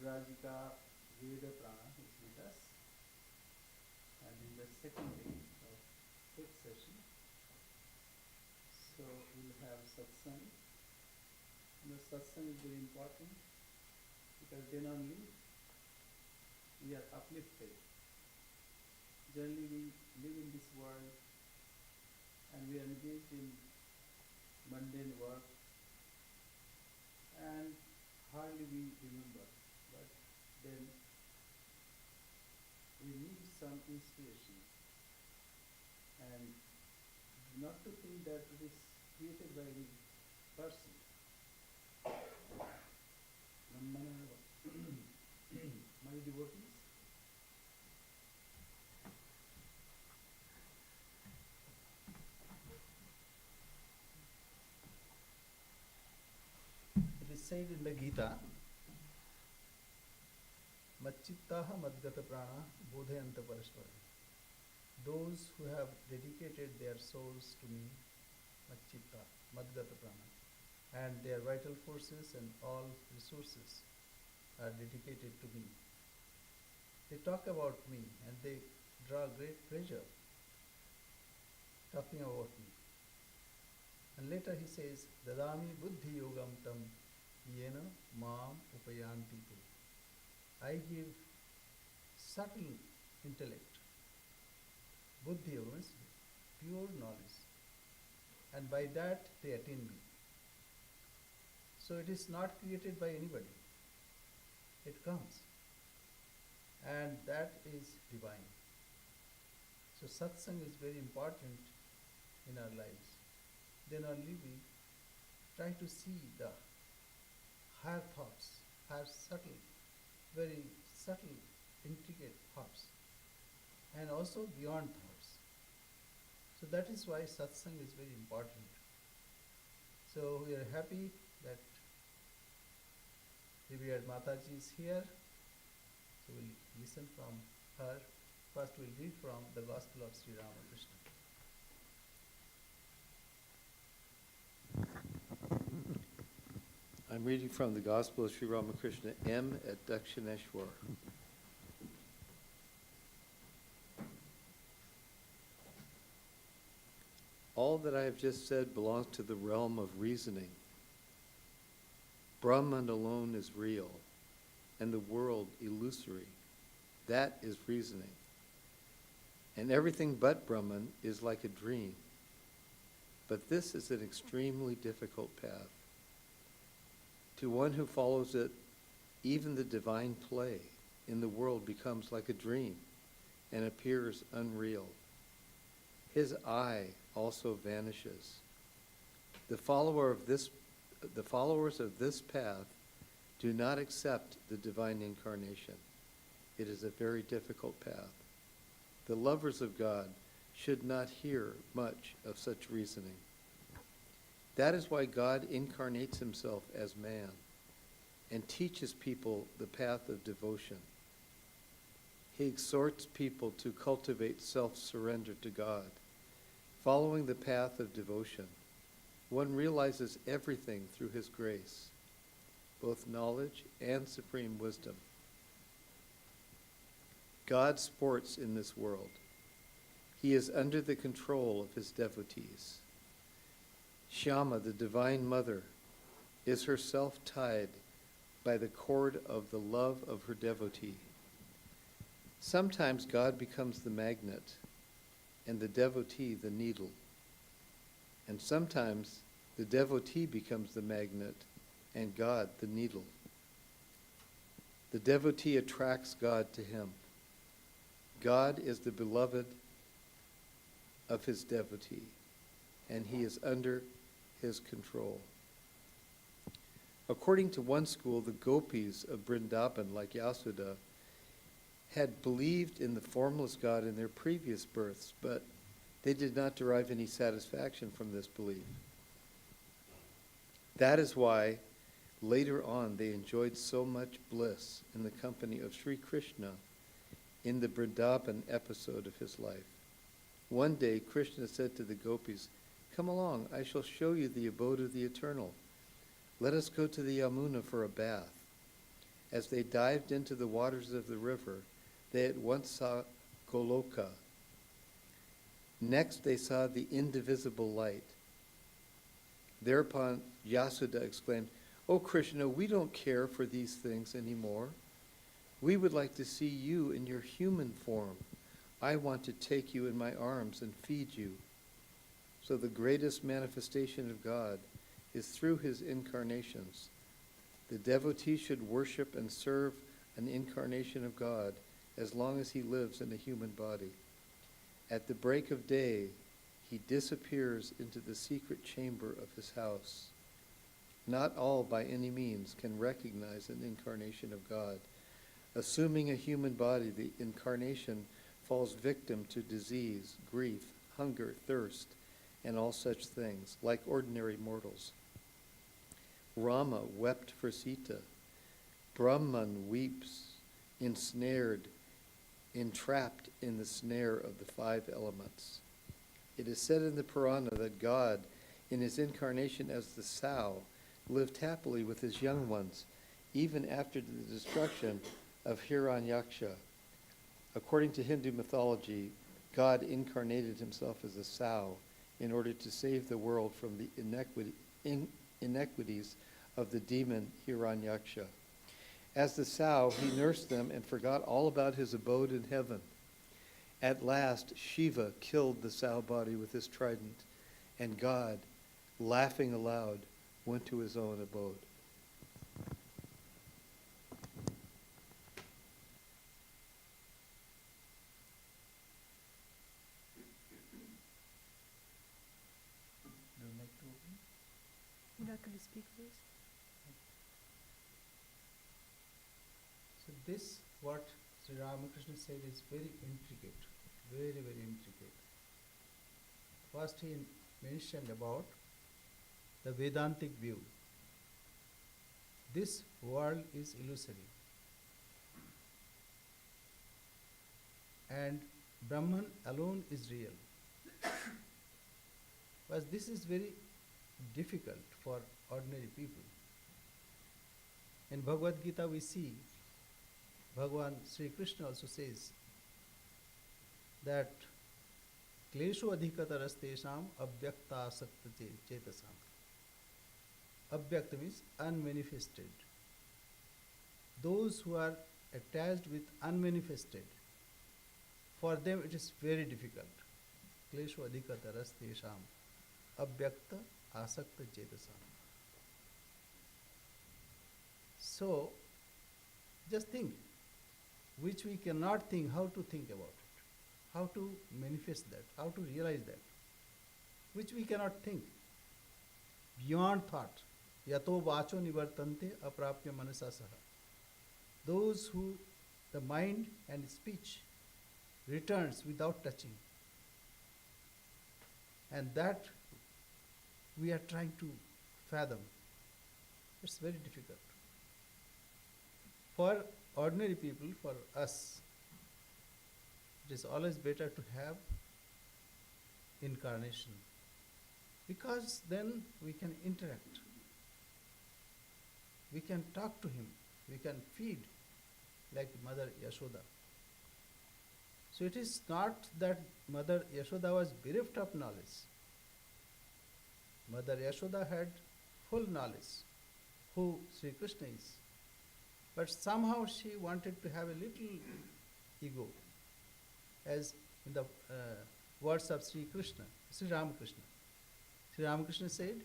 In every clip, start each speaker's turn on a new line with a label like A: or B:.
A: Pravrajika Vedaprana is with us. And in the second day of fifth session, so we'll have Satsang. Satsang is very important because then only we are uplifted. Generally we live in this world and we are engaged in mundane work and hardly we remember, but then we need some inspiration, and not to think that it is created by any person. My devotees, it is said in the Gita, Machittaha Madgata Prana Bodhayanta Parasvara. Those who have dedicated their souls to me, Machitta, Madgata Prana, and their vital forces and all resources are dedicated to me. They talk about me and they draw great pleasure talking about me. And later he says, Dadami Buddhi Yogam Tam Yena Mam Upayanti Te. I give subtle intellect, Buddhi Yoga means pure knowledge, and by that they attain me. So it is not created by anybody. It comes. And that is divine. So satsang is very important in our lives. Then only we try to see the higher thoughts, higher subtle, very subtle, intricate thoughts, and also beyond thoughts. So that is why satsang is very important. So we are happy that revered Mataji is here. So we'll listen from her. First we'll read from the Gospel of Sri Ramakrishna.
B: I'm reading from the Gospel of Sri Ramakrishna, M. at Dakshineshwar. All that I have just said belongs to the realm of reasoning. Brahman alone is real, and the world illusory. That is reasoning. And everything but Brahman is like a dream. But this is an extremely difficult path. To one who follows it, even the divine play in the world becomes like a dream and appears unreal. His I also vanishes. The followers of this path do not accept the divine incarnation. It is a very difficult path. The lovers of God should not hear much of such reasoning. That is why God incarnates himself as man and teaches people the path of devotion. He exhorts people to cultivate self-surrender to God. Following the path of devotion, one realizes everything through his grace, both knowledge and supreme wisdom. God sports in this world. He is under the control of his devotees. Shyama, the Divine Mother, is herself tied by the cord of the love of her devotee. Sometimes God becomes the magnet and the devotee the needle. And sometimes the devotee becomes the magnet and God the needle. The devotee attracts God to him. God is the beloved of his devotee, and he is under his control. According to one school, the gopis of Vrindavan, like Yasuda, had believed in the formless God in their previous births, but they did not derive any satisfaction from this belief. That is why later on they enjoyed so much bliss in the company of Sri Krishna in the Vrindavan episode of his life. One day Krishna said to the gopis, "Come along, I shall show you the abode of the eternal. Let us go to the Yamuna for a bath." As they dived into the waters of the river, they at once saw Goloka. Next they saw the indivisible light. Thereupon Yasuda exclaimed, "O Krishna, we don't care for these things anymore. We would like to see you in your human form. I want to take you in my arms and feed you." So the greatest manifestation of God is through his incarnations. The devotee should worship and serve an incarnation of God as long as he lives in a human body. At the break of day, he disappears into the secret chamber of his house. Not all by any means can recognize an incarnation of God. Assuming a human body, the incarnation falls victim to disease, grief, hunger, thirst, and all such things, like ordinary mortals. Rama wept for Sita. Brahman weeps, ensnared, entrapped in the snare of the 5 elements. It is said in the Purana that God, in his incarnation as the sow, lived happily with his young ones, even after the destruction of Hiranyaksha. According to Hindu mythology, God incarnated himself as a sow in order to save the world from the inequities of the demon Hiranyaksha. As the sow, he nursed them and forgot all about his abode in heaven. At last, Shiva killed the sow body with his trident, and God, laughing aloud, went to his own abode.
A: Do you like to open?
C: Can you speak, please?
A: So this, what Sri Ramakrishna said, is very intricate, very, very intricate. First he mentioned about the Vedantic view. This world is illusory. And Brahman alone is real. But this is very difficult for ordinary people. In Bhagavad Gita we see Bhagavan Sri Krishna also says that kleshu adhikatarastesham abhyakta asakta chetasam. Abhyakta means unmanifested. Those who are attached with unmanifested, for them it is very difficult. Kleshu adhikatarastesham abhyakta asakta chetasam. So, just think, which we cannot think, how to think about it, how to manifest that, how to realize that, which we cannot think, beyond thought. Yato vacho nivartante aprapya manasa saha. Those who the mind and speech returns without touching. And that we are trying to fathom. It's very difficult. For ordinary people, for us, it is always better to have incarnation, because then we can interact. We can talk to him. We can feed like Mother Yashoda. So it is not that Mother Yashoda was bereft of knowledge. Mother Yashoda had full knowledge who Sri Krishna is. But somehow she wanted to have a little ego, as in the words of Sri Krishna, Sri Ramakrishna. Sri Ramakrishna said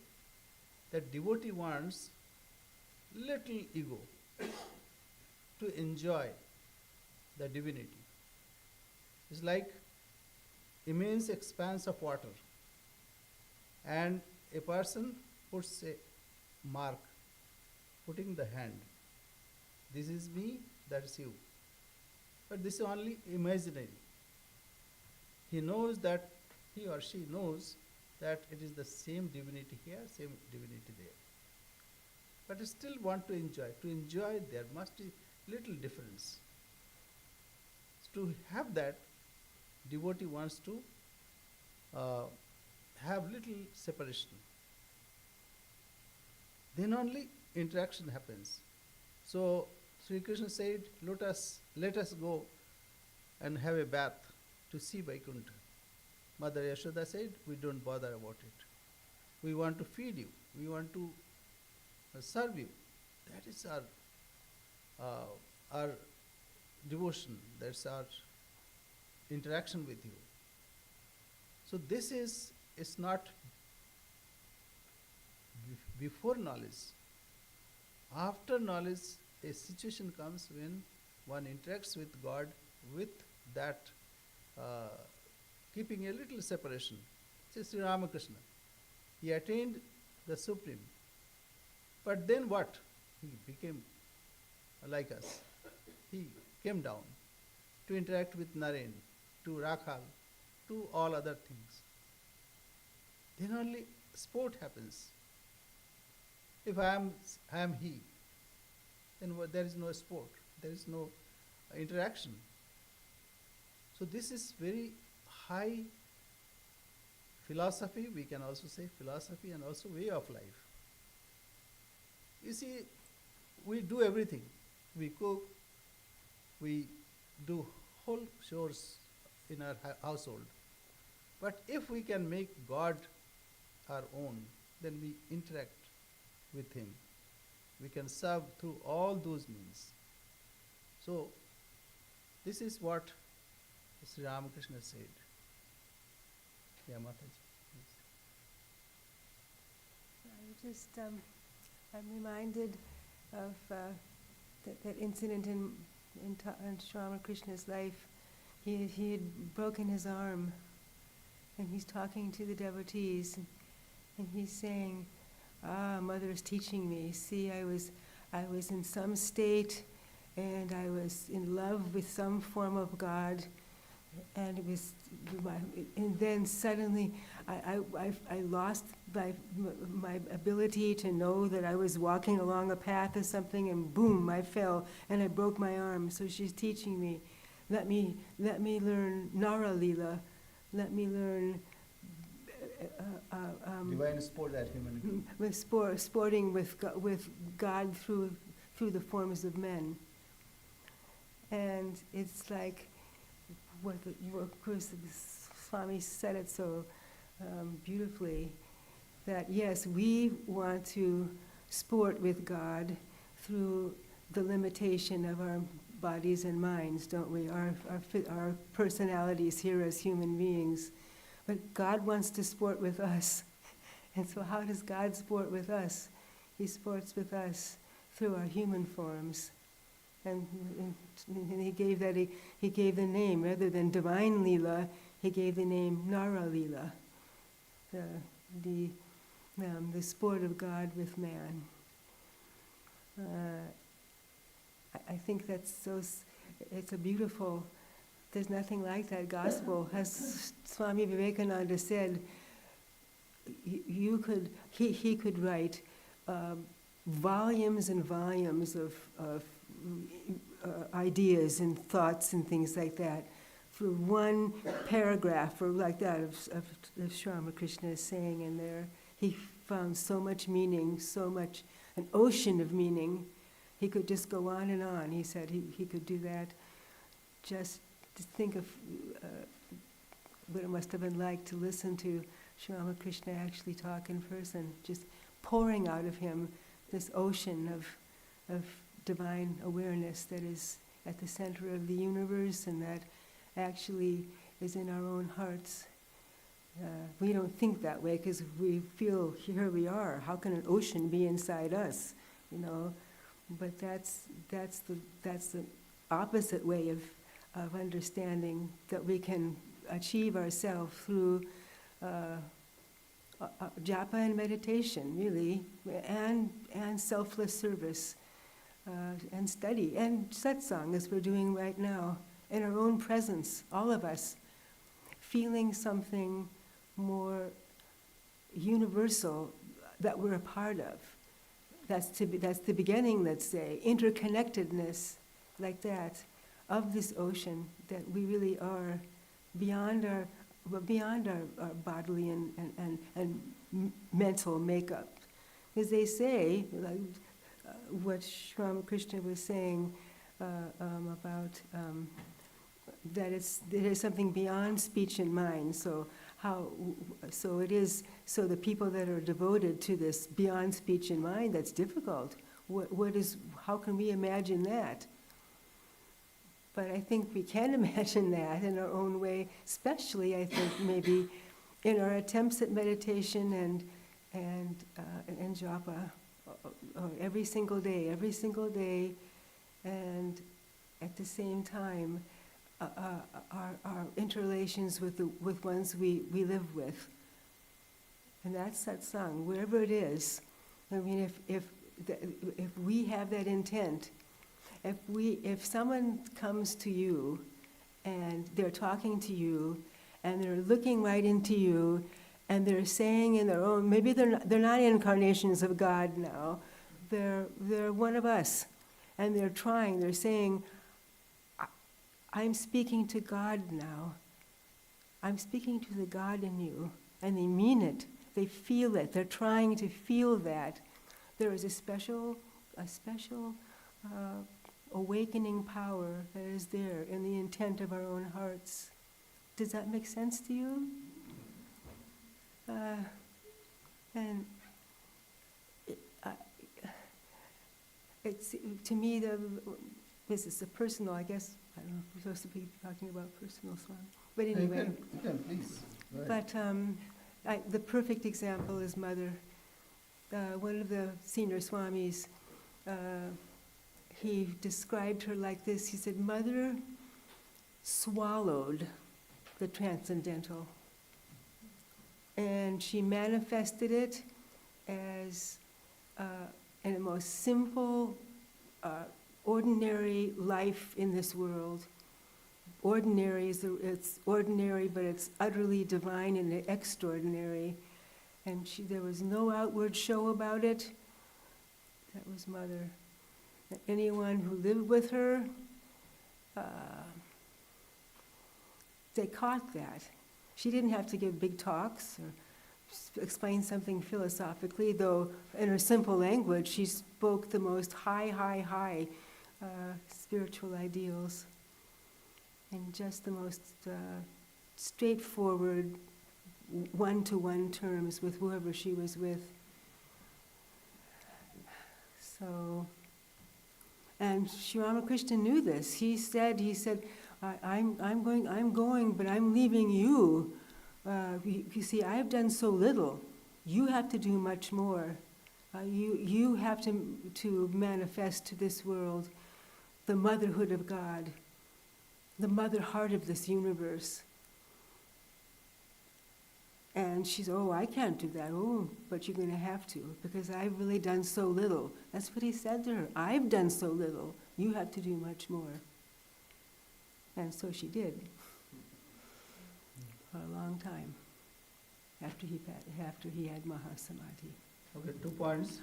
A: that devotee wants little ego to enjoy the divinity. It's like immense expanse of water, and a person puts a mark, putting the hand. This is me, that is you. But this is only imaginary. He knows that, he or she knows that it is the same divinity here, same divinity there. But still want to enjoy. To enjoy, there must be little difference. To have that, devotee wants to have little separation. Then only interaction happens. So Sri Krishna said, let us go and have a bath to see Vaikuntha. Mother Yashoda said, we don't bother about it. We want to feed you. We want to serve you. That is our devotion. That's our interaction with you. So this is not before knowledge. After knowledge, a situation comes when one interacts with God with that keeping a little separation. Say Sri Ramakrishna. He attained the Supreme. But then what? He became like us. He came down to interact with Naren, to Rakhal, to all other things. Then only sport happens. If I am he, then there is no sport, there is no interaction. So this is very high philosophy, we can also say philosophy, and also way of life. You see, we do everything. We cook, we do whole chores in our household. But if we can make God our own, then we interact with Him. We can serve through all those means. So, this is what Sri Ramakrishna said. Yeah, Mataji, please.
C: I'm reminded of that incident in Sri Ramakrishna's life. He had broken his arm, and he's talking to the devotees, and he's saying, Mother is teaching me. See, I was in some state, and I was in love with some form of God, and and then suddenly I lost my ability to know that I was walking along a path or something, and boom, I fell and I broke my arm. So she's teaching me, let me learn Nara Lila, let me learn
A: Divine sport that human.
C: With sporting with God through the forms of men. And it's like of course, Swami said it so beautifully, that yes, we want to sport with God through the limitation of our bodies and minds, don't we? Our personalities here as human beings. But God wants to sport with us. And so how does God sport with us? He sports with us through our human forms. And he gave the name, rather than divine Leela, he gave the name Nara Leela, the sport of God with man. I think that's it's a beautiful, there's nothing like that gospel. As Swami Vivekananda said, he could write volumes and volumes of ideas and thoughts and things like that for one paragraph, or like that of Sri Ramakrishna saying in there. He found so much meaning, so much, an ocean of meaning. He could just go on and on. He said he could do that. Just to think of what it must have been like to listen to Sri Ramakrishna actually talk in person, just pouring out of him this ocean of divine awareness that is at the center of the universe and that actually is in our own hearts. We don't think that way because we feel, here we are, how can an ocean be inside us, you know? But that's the opposite way of understanding that we can achieve ourselves through japa and meditation, really, and selfless service, and study, and satsang, as we're doing right now, in our own presence, all of us, feeling something more universal that we're a part of. That's the beginning, let's say, interconnectedness, like that, of this ocean, that we really are beyond our bodily and mental makeup. As they say, like, what Sri Ramakrishna was saying about that there is something beyond speech and mind. So so the people that are devoted to this beyond speech and mind, that's difficult. How can we imagine that? But I think we can imagine that in our own way, especially I think maybe in our attempts at meditation and japa every single day, and at the same time our interrelations with ones we live with. And that's satsang, wherever it is. I mean, if we have that intent, if someone comes to you and they're talking to you and they're looking right into you and they're saying in their own, maybe they're not incarnations of God now, they're one of us, and they're saying, I'm speaking to God now. I'm speaking to the God in you. And they mean it. They feel it. They're trying to feel that. There is a special awakening power that is there in the intent of our own hearts. Does that make sense to you? And it's, to me, this is a personal, I guess, I don't know if we're supposed to be talking about personal song. But anyway.
A: You can please. Go ahead.
C: But the perfect example is Mother. One of the senior swamis, he described her like this. He said, Mother swallowed the transcendental. And she manifested it as in the most simple, ordinary life in this world. Ordinary it's ordinary, but it's utterly divine and extraordinary. And there was no outward show about it. That was Mother. Anyone who lived with her, they caught that. She didn't have to give big talks or explain something philosophically, though in her simple language she spoke the most high spiritual ideals in just the most straightforward one-to-one terms with whoever she was with. So, and Sri Ramakrishna knew this. He said, I'm going, but I'm leaving you. You see, I've done so little. You have to do much more. You have to manifest to this world the motherhood of God, the mother heart of this universe. And she's, I can't do that. But you're going to have to, because I've really done so little. That's what he said to her. I've done so little. You have to do much more. And so she did. For a long time. After he had Mahasamadhi.
A: Okay, 2 points.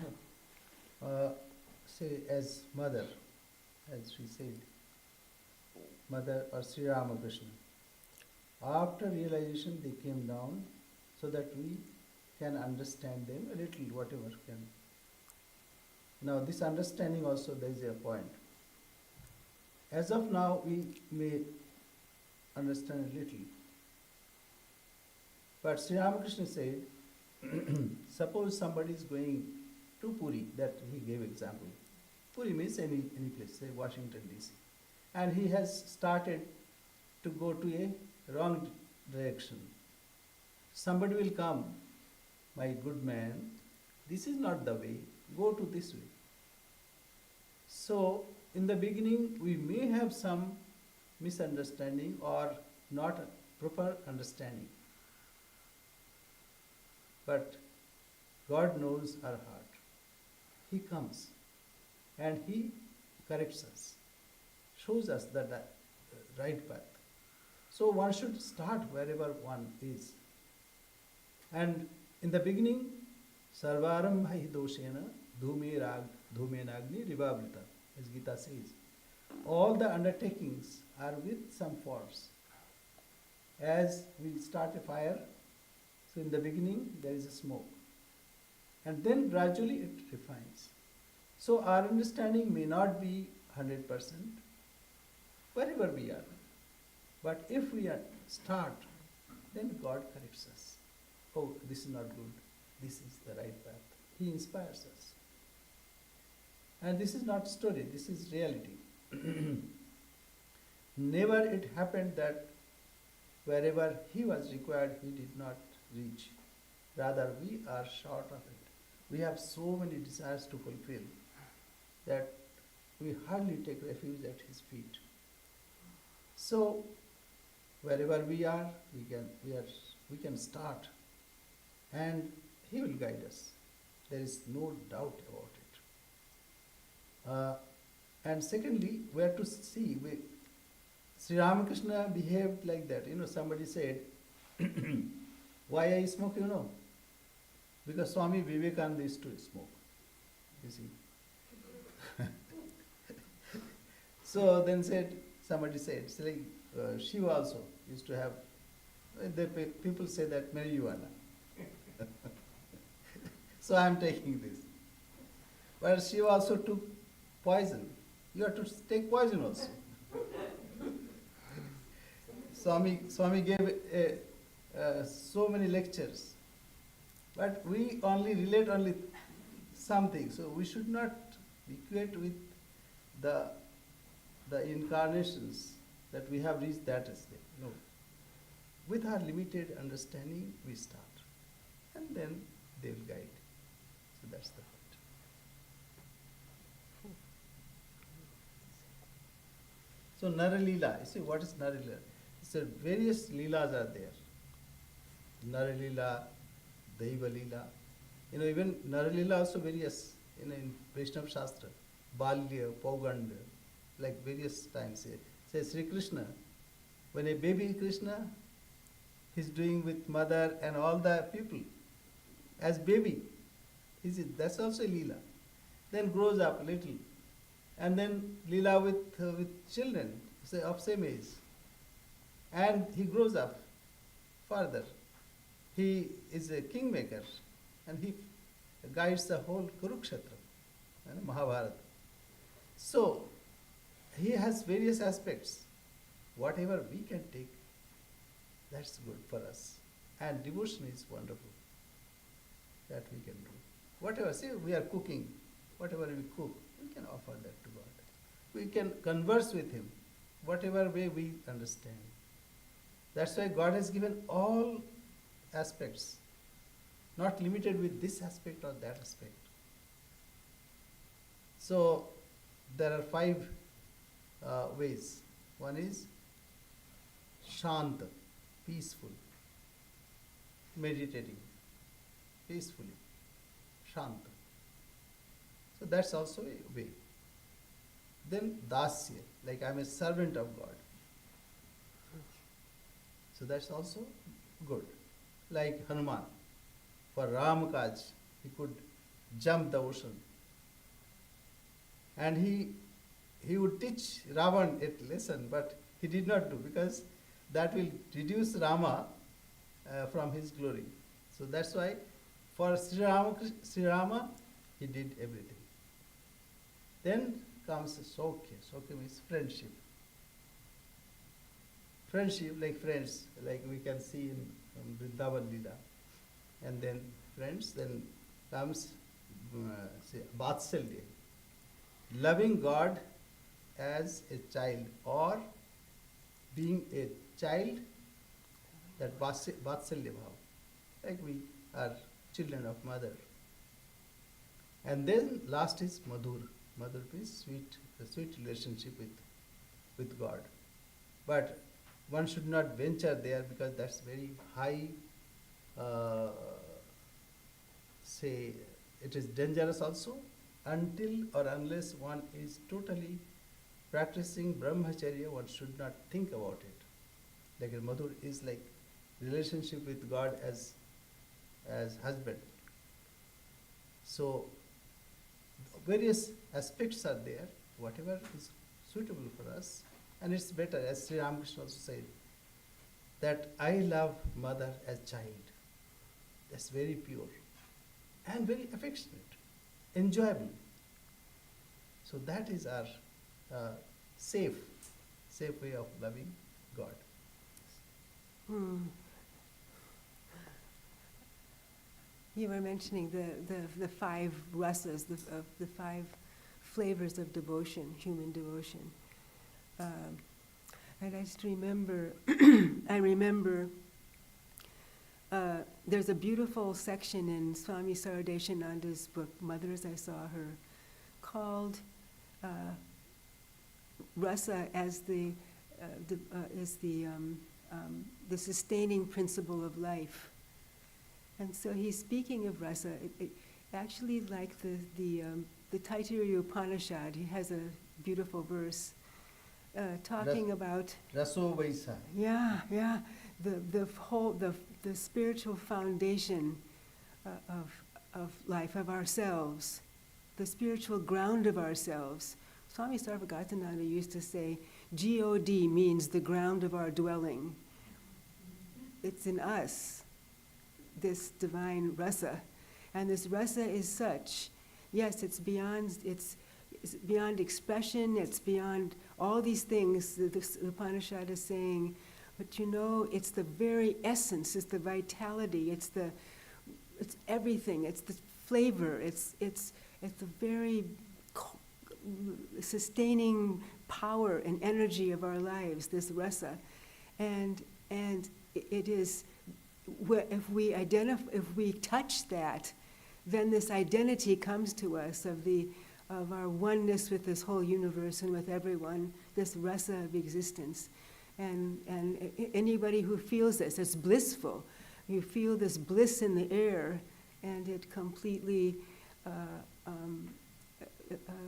A: Say, as mother, as she said, Mother or Sri Ramakrishna. After realization, they came down so that we can understand them a little, whatever can. Now, this understanding also, there is a point. As of now, we may understand a little. But Sri Ramakrishna said, suppose somebody is going to Puri, that he gave example. Puri means any place, say Washington DC. And he has started to go to a wrong direction. Somebody will come, my good man, this is not the way, go to this way. So, in the beginning, we may have some misunderstanding or not proper understanding. But God knows our heart. He comes and He corrects us, shows us the right path. So one should start wherever one is. And in the beginning, Sarvaram Bhai Doshena Dhume Nagni Rivavrita, as Gita says. All the undertakings are with some faults. As we start a fire, so in the beginning there is a smoke. And then gradually it refines. So our understanding may not be 100% wherever we are. But if we start, then God corrects us. Oh, this is not good. This is the right path. He inspires us. And this is not story, this is reality. Never it happened that wherever he was required, he did not reach. Rather, we are short of it. We have so many desires to fulfill that we hardly take refuge at his feet. So, wherever we are, we can start, and he will guide us. There is no doubt about it. And secondly, we have to see, Sri Ramakrishna behaved like that. Somebody said, why I smoke, Because Swami Vivekananda used to smoke, you see. So then somebody said, it's like Shiva also used to have, people say that marijuana. So I am taking this. But Shiva also took poison. You have to take poison also. Swami gave so many lectures, but we only relate only something. So we should not equate with the incarnations that we have reached that stage. No. With our limited understanding, we start, and then they will guide. So that's the point. So Naralila, you see what is Naralila? So various leelas are there. Naralila, Daiva Leela. Even Naralila also various, in Vaishnava Shastra. Balya, Pauganda, like various times. Say Sri Krishna, when a baby Krishna, he's doing with mother and all the people. As baby, that's also a Leela. Then grows up a little. And then Leela with children, say of same age. And he grows up further. He is a kingmaker, and he guides the whole Kurukshetra and Mahabharata. So, he has various aspects. Whatever we can take, that's good for us. And devotion is wonderful that we can do. Whatever, see, we are cooking, whatever we cook, we can offer that to God. We can converse with him, whatever way we understand. That's why God has given all aspects, not limited with this aspect or that aspect. So, there are 5 ways. One is Shanta, peaceful, meditating, peacefully, Shanta. So that's also a way. Then Dasya, like I'm a servant of God. So that's also good. Like Hanuman, for Ram Kaj, he could jump the ocean. And he would teach Ravan a lesson, but he did not do, because that will reduce Rama from his glory. So that's why for Sri Rama, he did everything. Then comes Saukya. Saukya means friendship. Friendship, like friends, like we can see in Vrindavan Leela. And then friends, then comes Vatsalya. Loving God as a child, or being a child, that Vatsalya Bhav. Like we are children of mother. And then last is Madhur. Madhur means sweet relationship with God. But one should not venture there, because that's very high, it is dangerous also, until or unless one is totally practicing brahmacharya, one should not think about it. Like a Madhur is like relationship with God as husband. So various aspects are there, whatever is suitable for us. And it's better, as Sri Ramakrishna also said, that I love mother as child. That's very pure and very affectionate, enjoyable. So that is our safe way of loving God.
C: Hmm. You were mentioning the five rasas, the five flavors of devotion, human devotion. And I just remember, there's a beautiful section in Swami Sarvadeshananda's book, Mother as I Saw Her, called rasa as the sustaining principle of life. And so he's speaking of rasa. It actually, like the Taittiriya Upanishad, he has a beautiful verse talking about
A: Raso Vaisa.
C: the spiritual foundation of life, of ourselves, the spiritual ground of ourselves. Swami Sarvagatananda used to say, God means the ground of our dwelling. It's in us, this divine rasa. And this rasa is such, yes, it's beyond expression, it's beyond all these things that the Upanishad is saying, but you know, it's the very essence, it's the vitality, it's everything, it's the flavor, it's the very sustaining power and energy of our lives, this rasa. And it is, if we touch that, then this identity comes to us of our oneness with this whole universe and with everyone, this rasa of existence. And anybody who feels this, it's blissful. You feel this bliss in the air, and it completely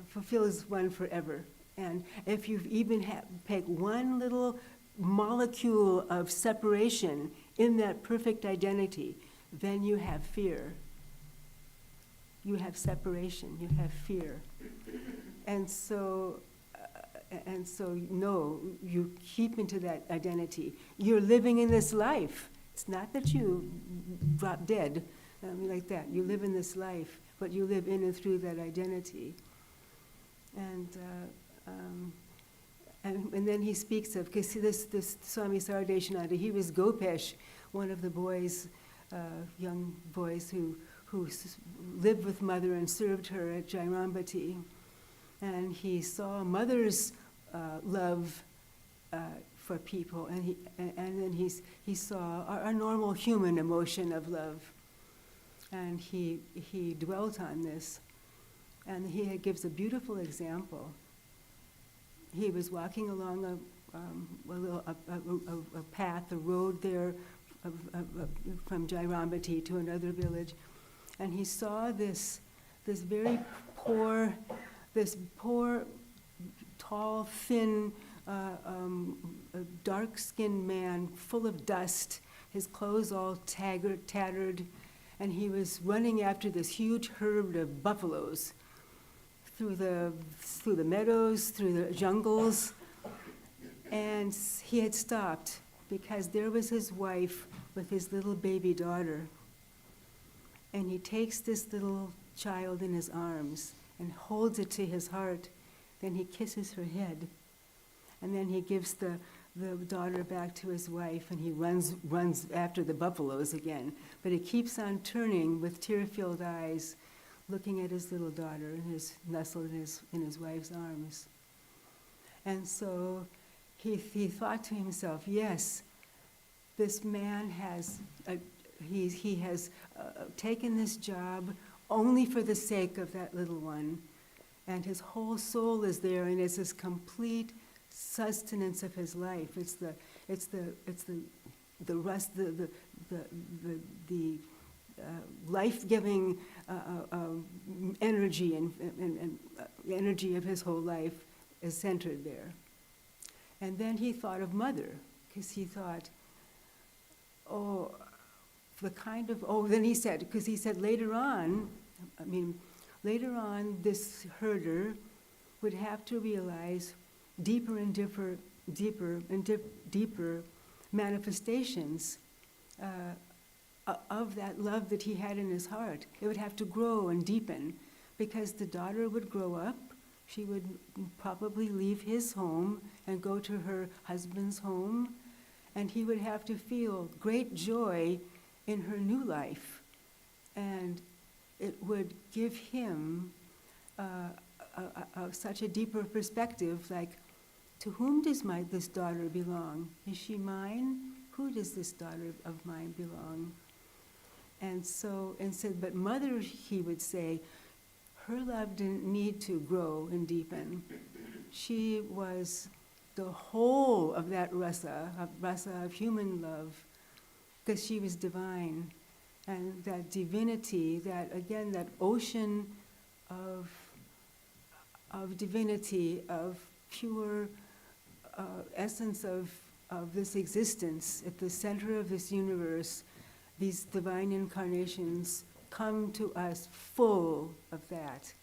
C: fulfills one forever. And if you even take one little molecule of separation in that perfect identity, then you have fear. You have separation, you have fear. And so no, you keep into that identity. You're living in this life. It's not that you drop dead like that. You live in this life, but you live in and through that identity. And then he speaks of, because this Swami Sarvadeshananda, he was Gopesh, one of the boys, young boys who lived with mother and served her at Jairambati. And he saw mother's love for people, and then he saw our normal human emotion of love, and he dwelt on this, and he gives a beautiful example. He was walking along a path, a road there from Jairambati to another village, and he saw this very poor, tall, thin, dark-skinned man, full of dust, his clothes all tattered, and he was running after this huge herd of buffaloes through the meadows, through the jungles, and he had stopped because there was his wife with his little baby daughter, and he takes this little child in his arms and holds it to his heart. Then he kisses her head, and then he gives the daughter back to his wife, and he runs after the buffaloes again. But he keeps on turning with tear-filled eyes, looking at his little daughter, and is nestled in his wife's arms. And so he thought to himself, yes, this man has taken this job only for the sake of that little one. And his whole soul is there, and it's this complete sustenance of his life. It's the life-giving energy and energy of his whole life is centered there. And then he thought of mother, because he thought, then he said, because he said later on, this herder would have to realize deeper manifestations of that love that he had in his heart. It would have to grow and deepen, because the daughter would grow up, She would probably leave his home and go to her husband's home, and he would have to feel great joy in her new life. And it would give him such a deeper perspective, like, to whom does this daughter belong? Is she mine? Who does this daughter of mine belong? And said, but mother, he would say, her love didn't need to grow and deepen. She was the whole of that rasa of human love, because she was divine. And that divinity, that again, that ocean of divinity, of pure essence of this existence, at the center of this universe, these divine incarnations come to us full of that.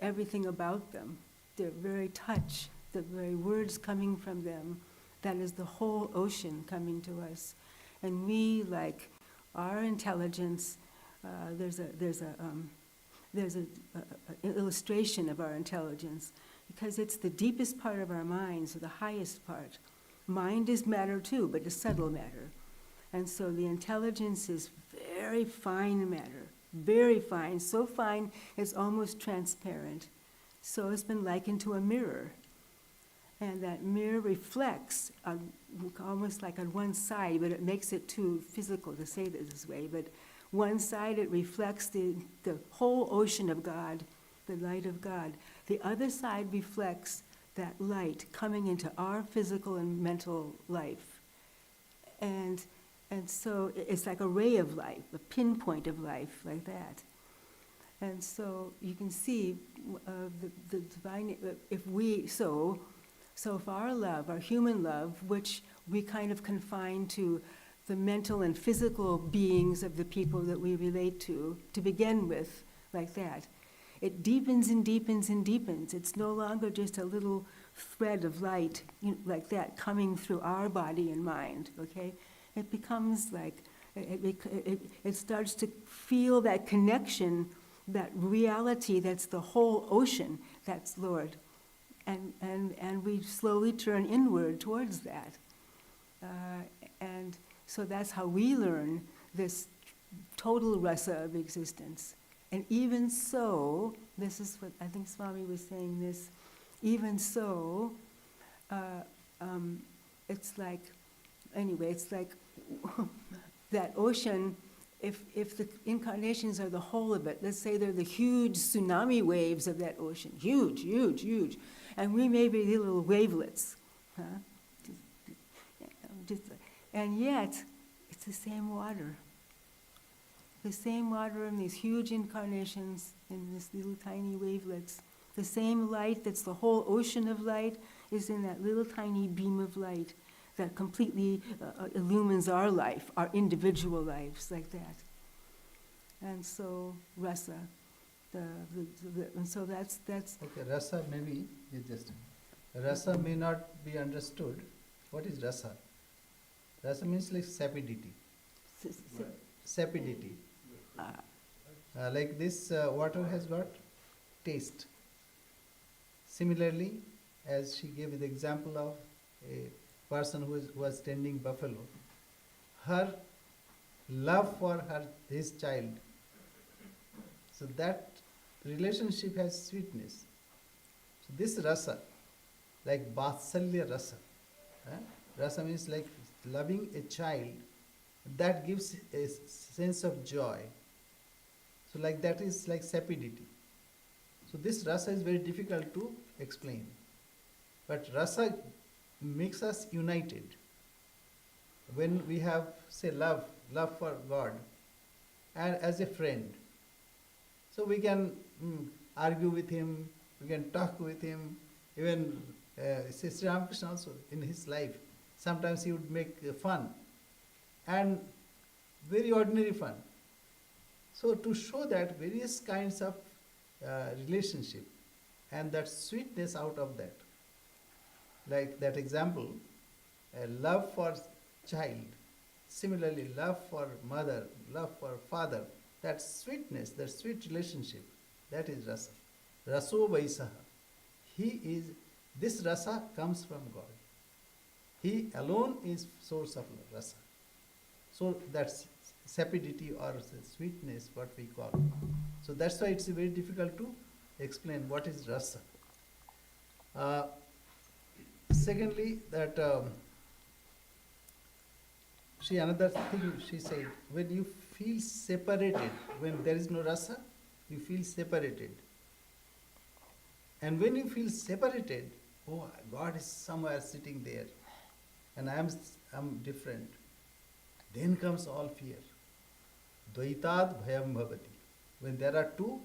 C: Everything about them, their very touch, the very words coming from them, that is the whole ocean coming to us. And we, like our intelligence, there's an illustration of our intelligence, because it's the deepest part of our minds, or the highest part. Mind is matter too, but a subtle matter. And so the intelligence is very fine matter, very fine, so fine it's almost transparent. So it's been likened to a mirror. And that mirror reflects almost like on one side, but it makes it too physical to say it this way, but one side it reflects the whole ocean of God, the light of God. The other side reflects that light coming into our physical and mental life. And so it's like a ray of life, a pinpoint of life, like that. And so you can see the divine, so if our love, our human love, which we kind of confine to the mental and physical beings of the people that we relate to begin with, like that, it deepens and deepens and deepens. It's no longer just a little thread of light, like that, coming through our body and mind, okay? It becomes like, it starts to feel that connection, that reality that's the whole ocean, that's Lord. And we slowly turn inward towards that. And so that's how we learn this total rasa of existence. And even so, this is what I think Swami was saying this, even so, it's like, anyway, it's like that ocean, if the incarnations are the whole of it, let's say they're the huge tsunami waves of that ocean, huge, huge, huge, and we may be the little wavelets, huh? And yet, it's the same water. The same water in these huge incarnations, in these little tiny wavelets. The same light that's the whole ocean of light is in that little tiny beam of light that completely illumines our life, our individual lives, like that. And so, rasa, and so that's.
A: Okay, rasa maybe is just. Rasa may not be understood. What is rasa? Rasa means like sapidity. Sapidity. Like this water has got taste. Similarly, as she gave the example of a person who was tending buffalo, her love for his child, so that relationship has sweetness. So this rasa, like vatsalya rasa, rasa means like loving a child, that gives a sense of joy. So like that is like sapidity. So this rasa is very difficult to explain. But rasa makes us united. When we have, say, love for God, and as a friend, so we can argue with him, we can talk with him, even say Sri Ramakrishna also in his life, sometimes he would make fun, and very ordinary fun. So to show that various kinds of relationship and that sweetness out of that, like that example, love for child, similarly love for mother, love for father, that sweetness, that sweet relationship, that is rasa. Raso vaisaha. this rasa comes from God. He alone is source of rasa. So that's sapidity or sweetness, what we call. So that's why it's very difficult to explain what is rasa. Secondly, that another thing she said, when you feel separated, when there is no rasa, you feel separated. And when you feel separated, oh, God is somewhere sitting there, and I'm different. Then comes all fear. Dvaitad bhayam bhavati. When there are two,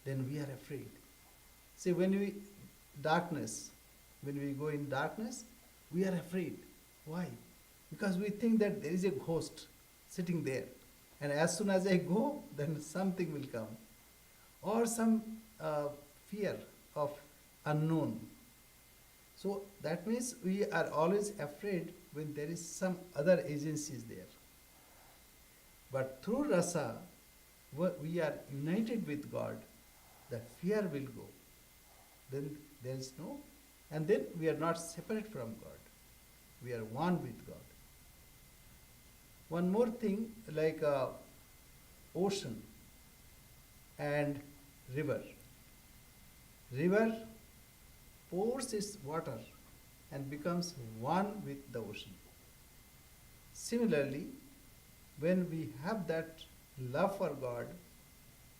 A: then we are afraid. See, when we go in darkness, we are afraid. Why? Because we think that there is a ghost sitting there. And as soon as I go, then something will come. Or some fear of unknown. So that means we are always afraid when there is some other agencies there. But through rasa, we are united with God, the fear will go. Then there is no, and then we are not separate from God. We are one with God. One more thing, like ocean and river. River pours its water and becomes one with the ocean. Similarly, when we have that love for God,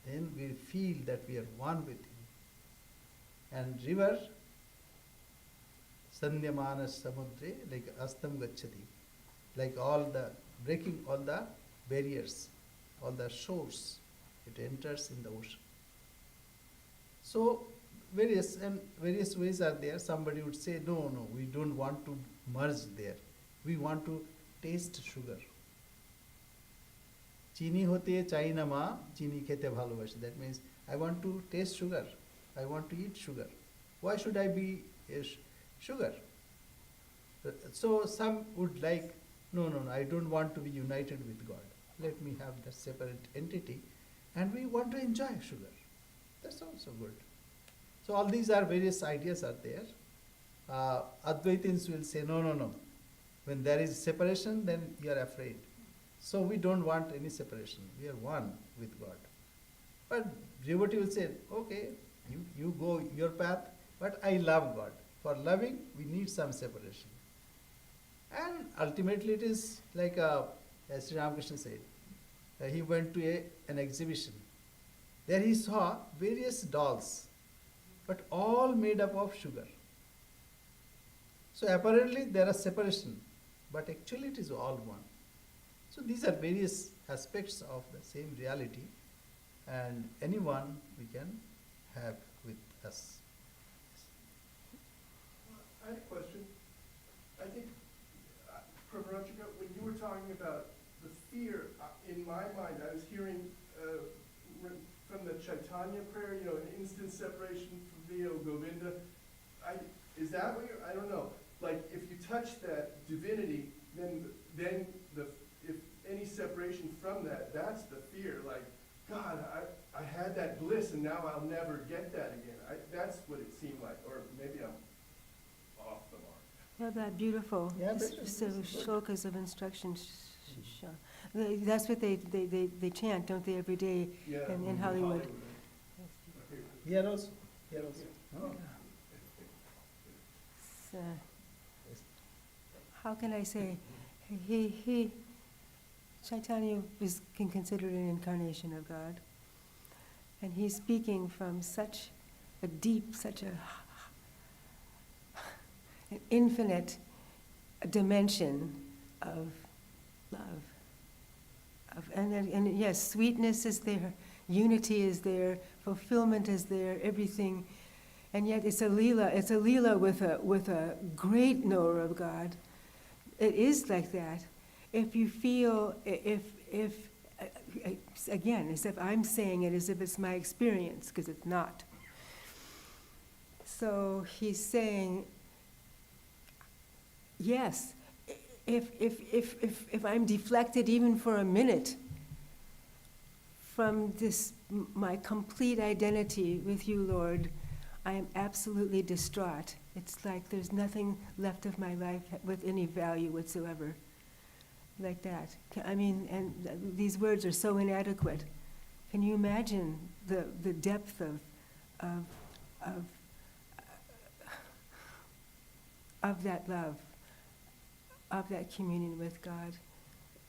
A: then we feel that we are one with Him. And river, sandhyamana samudre, like astam gacchati, like breaking all the barriers, all the shores, it enters in the ocean. So various ways are there. Somebody would say, no, we don't want to merge there. We want to taste sugar. Chini hote chai na ma, chini khete bhalobashe. That means I want to taste sugar. I want to eat sugar. Why should I be sugar? So some would like, no, I don't want to be united with God. Let me have that separate entity, and we want to enjoy sugar. That's also good. So all these are various ideas are there. Advaitins will say, no. When there is separation, then you are afraid. So we don't want any separation. We are one with God. But devotee will say, okay, you go your path, but I love God. For loving, we need some separation. And ultimately it is like, as Sri Ramakrishna said, he went to an exhibition. There he saw various dolls, but all made up of sugar. So apparently there are separation, but actually it is all one. So these are various aspects of the same reality, and anyone we can have with us.
D: I had a question. I think, Pravrajika, when you were talking about the fear, in my mind, I was hearing from the Chaitanya prayer, an instant separation from thee, O Govinda. Is that what I don't know. Like, if you touch that divinity, then if any separation from that, that's the fear. Like, God, I had that bliss and now I'll never get that again. That's what it seemed like. Or maybe I'm off the mark.
C: Yeah, that beautiful.
A: Yeah,
C: So shlokas of instruction. That's what they chant, don't they, every day in Hollywood.
A: Here also. Oh.
C: So, how can I say? Chaitanya is considered an incarnation of God. And he's speaking from such a deep, an infinite dimension of love. And yes, sweetness is there, unity is there, fulfillment is there, everything. And yet it's a lila with a great knower of God. It is like that. If you feel, again, as if I'm saying it as if it's my experience, because it's not. So he's saying, yes, if I'm deflected even for a minute from this, my complete identity with you, Lord, I am absolutely distraught. It's like there's nothing left of my life with any value whatsoever. Like that. I mean, and these words are so inadequate. Can you imagine the depth of that love, of that communion with God?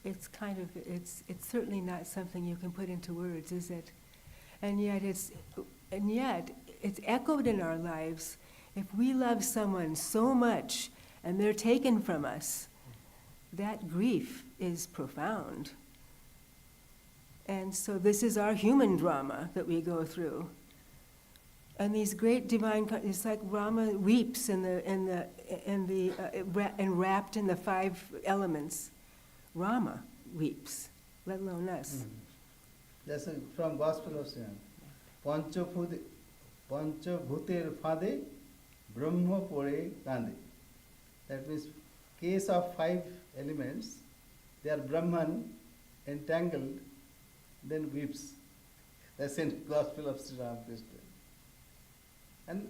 C: It's kind of, it's certainly not something you can put into words, is it? And yet it's echoed in our lives. If we love someone so much and they're taken from us, that grief is profound. And so this is our human drama that we go through. And these great divine, it's like Rama weeps enwrapped in the 5 elements. Rama weeps, let alone us.
A: That's from Gospel of Sri Panchabhuter Phade Brahma Pore Kande. That means case of 5 elements, they are Brahman entangled, then weeps. That's in Gospel of Sri Ramakrishna. And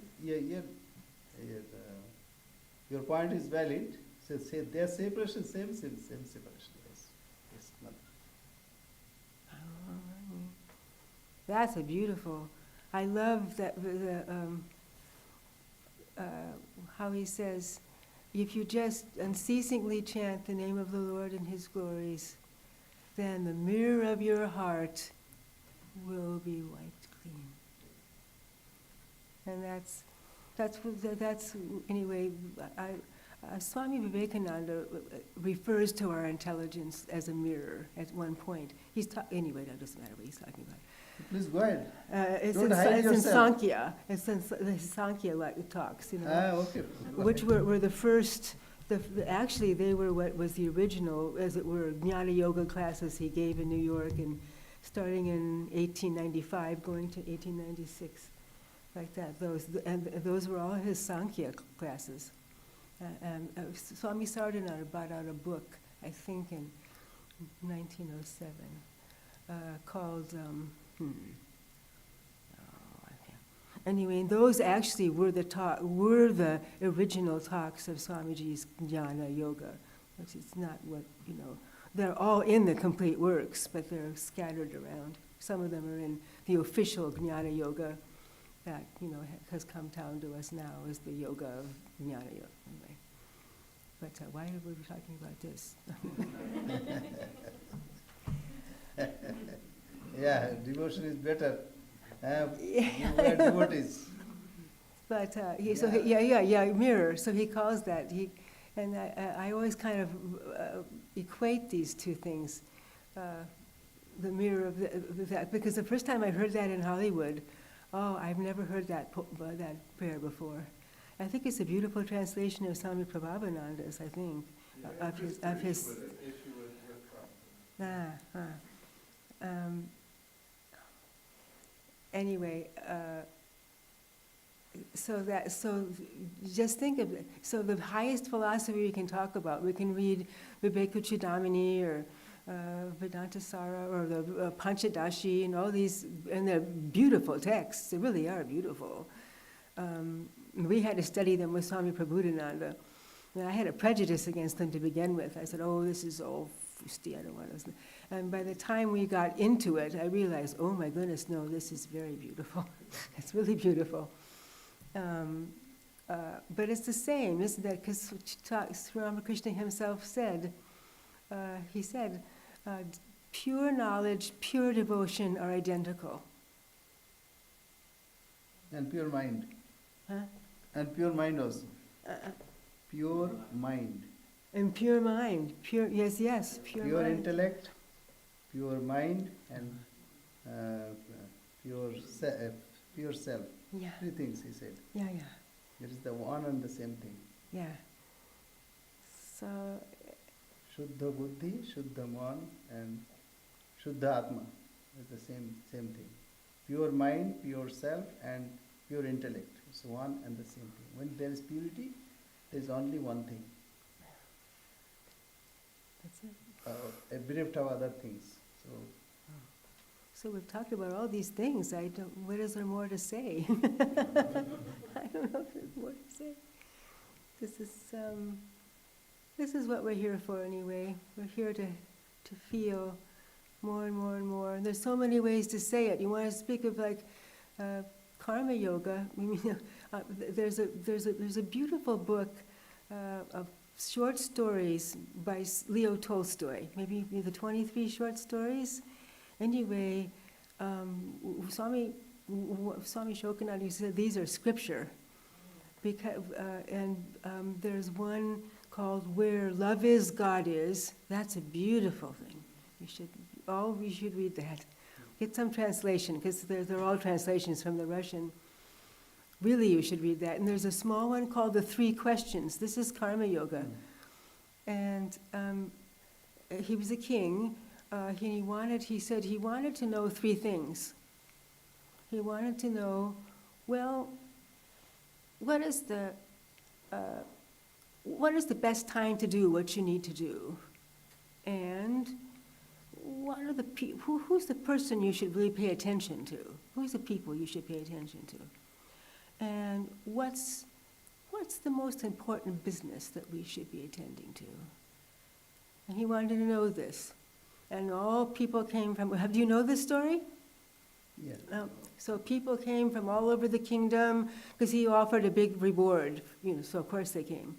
A: your point is valid. So say their separation, same separation. Yes, not.
C: That's a beautiful. I love that how he says, if you just unceasingly chant the name of the Lord and His glories, then the mirror of your heart will be wiped clean. And that's anyway. Swami Vivekananda refers to our intelligence as a mirror at one point. Anyway, that doesn't matter what he's talking about.
A: Please go ahead.
C: Don't hide yourself. In Sankhya. It's in the Sankhya talks, you know,
A: okay.
C: which were the first. Actually, they were what was the original, as it were, Jnana Yoga classes he gave in New York, and starting in 1895, going to 1896, like that. Those were all his Sankhya classes. Swami Sardananda brought out a book, I think in 1907, called. Anyway, and those actually were the original talks of Swamiji's Jnana Yoga, which is not what, you know, they're all in the complete works, but they're scattered around. Some of them are in the official Jnana Yoga that, you know, has come down to us now as the yoga of Jnana Yoga. Anyway. But why are we talking about this?
A: Yeah, devotion is better. You were devotees.
C: But mirror. So he calls that. I always kind of equate these two things, the mirror of that, because the first time I heard that in Hollywood, I've never heard that prayer before. I think it's a beautiful translation of Swami Prabhavananda's. I think of his. Anyway, so just think of it. So the highest philosophy we can talk about, we can read Vivekachudamani or Vedanta Sara or the Panchadashi and all these, and they're beautiful texts. They really are beautiful. We had to study them with Swami Prabhupada. And I had a prejudice against them to begin with. I said, this is all fusty, I don't want to. And by the time we got into it, I realized, oh my goodness, no, this is very beautiful. It's really beautiful. But it's the same, isn't it? Because Sri Ramakrishna himself said, pure knowledge, pure devotion are identical.
A: And pure mind.
C: Huh?
A: And pure mind also. Pure mind.
C: And pure mind, pure, yes, pure mind.
A: Pure intellect, pure mind, and pure self.
C: Yeah.
A: 3 things he said.
C: Yeah.
A: It is the one and the same thing.
C: Yeah. So.
A: Shuddha Buddhi, Shuddha Man, and Shuddha Atma is the same thing. Pure mind, pure self, and pure intellect. It's one and the same thing. When there is purity, there is only one thing.
C: That's it.
A: Bereft of other things.
C: So we've talked about all these things. What is there more to say? I don't know if there's more to say. This is what we're here for anyway. We're here to feel more and more and more. And there's so many ways to say it. You want to speak of like karma yoga. I mean, there's a beautiful book of short stories by Leo Tolstoy. Maybe the 23 short stories. Anyway, Swami Shokanandi said these are scripture. Because, there's one called Where Love Is, God Is. That's a beautiful thing. We should read that. Get some translation, because they're all translations from the Russian. Really, you should read that. And there's a small one called The Three Questions. This is karma yoga. And he was a king. He said he wanted to know three things. He wanted to know, well, what is the best time to do what you need to do? And what are who's the person you should really pay attention to? Who's the people you should pay attention to? And what's the most important business that we should be attending to? And he wanted to know this. And all people came from, do you know this story?
A: Yeah.
C: So people came from all over the kingdom because he offered a big reward, so of course they came.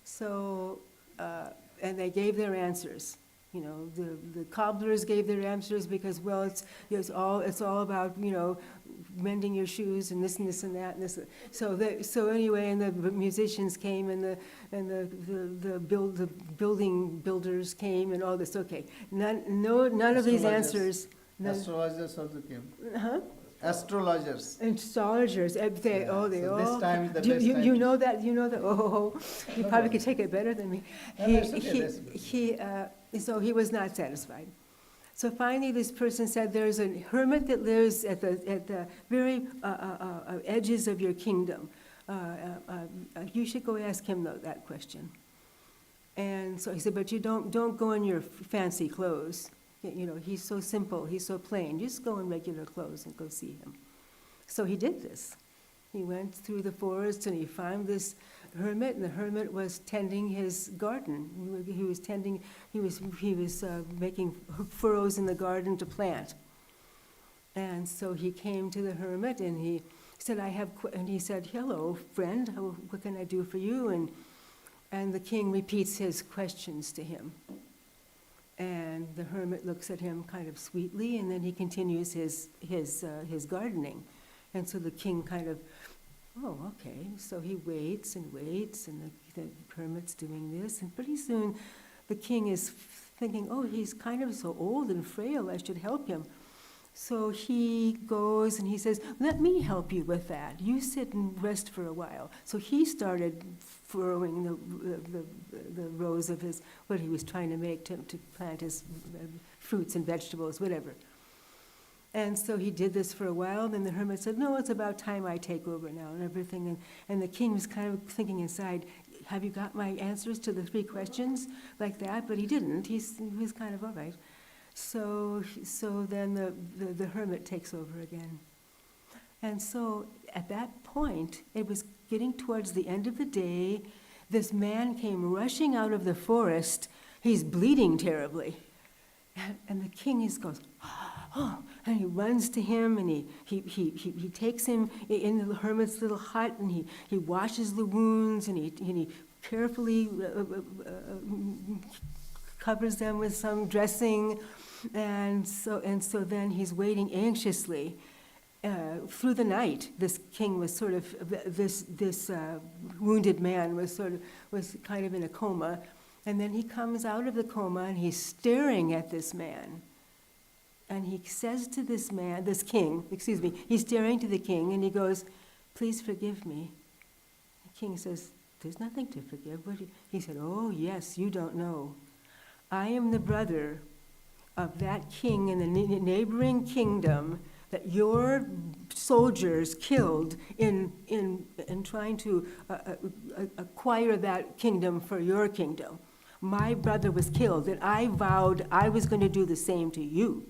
C: So, and they gave their answers. The cobblers gave their answers because, well, it's all about, mending your shoes and this and this and that and this. So anyway, and the musicians came and the building builders came and all this. Okay, none of these answers.
A: Astrologers also came.
C: Huh?
A: Astrologers.
C: Astrologers. They
A: So
C: all.
A: this time is the
C: You,
A: best
C: you,
A: time
C: you
A: to-
C: know that. You know that. Oh, you probably could take it better than me.
A: No, that's okay, that's good.
C: So he was not satisfied. So finally, this person said, "There's a hermit that lives at the very edges of your kingdom. You should go ask him that question." And so he said, "But you don't go in your fancy clothes. He's so simple. He's so plain. Just go in regular clothes and go see him." So he did this. He went through the forest and he found this hermit, and the hermit was tending his garden. He was making furrows in the garden to plant. And so he came to the hermit and he said, and he said, "Hello, friend, what can I do for you?" And the king repeats his questions to him. And the hermit looks at him kind of sweetly, and then he continues his gardening. And so the king kind of, oh, okay. So he waits, and the hermit's doing this. And pretty soon the king is thinking, oh, he's kind of so old and frail, I should help him. So he goes and he says, "Let me help you with that. You sit and rest for a while." So he started furrowing the rows of what he was trying to make to plant his fruits and vegetables, whatever. And so he did this for a while. Then the hermit said, "No, it's about time I take over now," and everything. And the king was kind of thinking inside, "Have you got my answers to the three questions?" like that. But he didn't. He was kind of all right. So then the hermit takes over again. And so at that point, it was getting towards the end of the day. This man came rushing out of the forest. He's bleeding terribly. And the king goes, oh, and he runs to him and he takes him in the hermit's little hut and he washes the wounds and he carefully covers them with some dressing. And so then he's waiting anxiously through the night. This king was sort of, this wounded man was kind of in a coma. And then he comes out of the coma and he's staring at this man. And he says to this king, he's staring to the king and he goes, "Please forgive me." The king says, "There's nothing to forgive." He said, "Oh yes, you don't know. I am the brother of that king in the neighboring kingdom that your soldiers killed in trying to acquire that kingdom for your kingdom. My brother was killed, and I vowed I was going to do the same to you."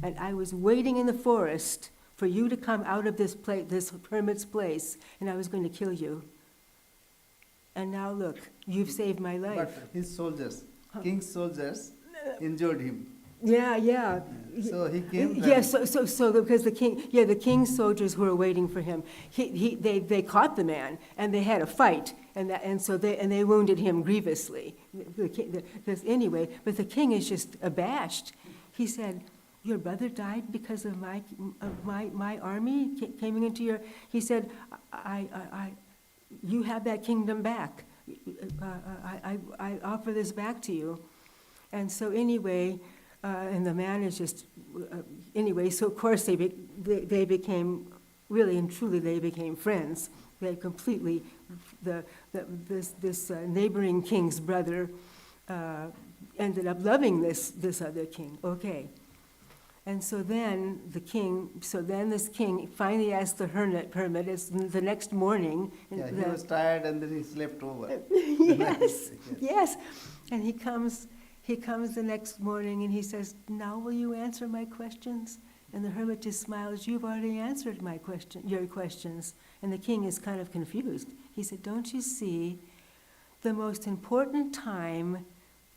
C: And I was waiting in the forest for you to come out of this hermit's place, and I was going to kill you. And now look, you've saved my life.
A: But his soldiers, king's soldiers, injured him.
C: Yeah.
A: So he came.
C: Yes, so because the king's soldiers who were waiting for him, they caught the man and they had a fight, and they wounded him grievously. Anyway, but the king is just abashed. He said, "Your brother died because of my army coming into your." He said, "You have that kingdom back. I offer this back to you." And so anyway. And the man is just, anyway, so of course they became, really and truly they became friends. They completely, this neighboring king's brother ended up loving this other king. Okay. And so then this king finally asked the hermit, it's the next morning.
A: Yeah, he was tired and then he slept over.
C: Yes. And he comes the next morning and he says, "Now will you answer my questions?" And the hermit just smiles, "You've already answered your questions." And the king is kind of confused. He said, "Don't you see, the most important time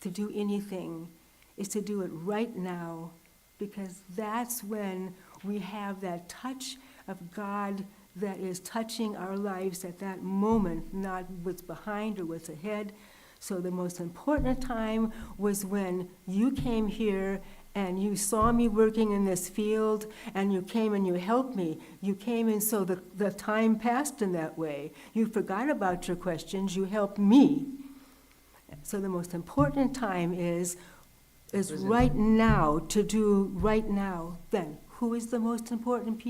C: to do anything is to do it right now, because that's when we have that touch of God that is touching our lives at that moment, not what's behind or what's ahead." So the most important time was when you came here and you saw me working in this field and you came and you helped me. You came and so the time passed in that way. You forgot about your questions, you helped me. So the most important time is right now, to do right now. Then, who is the most important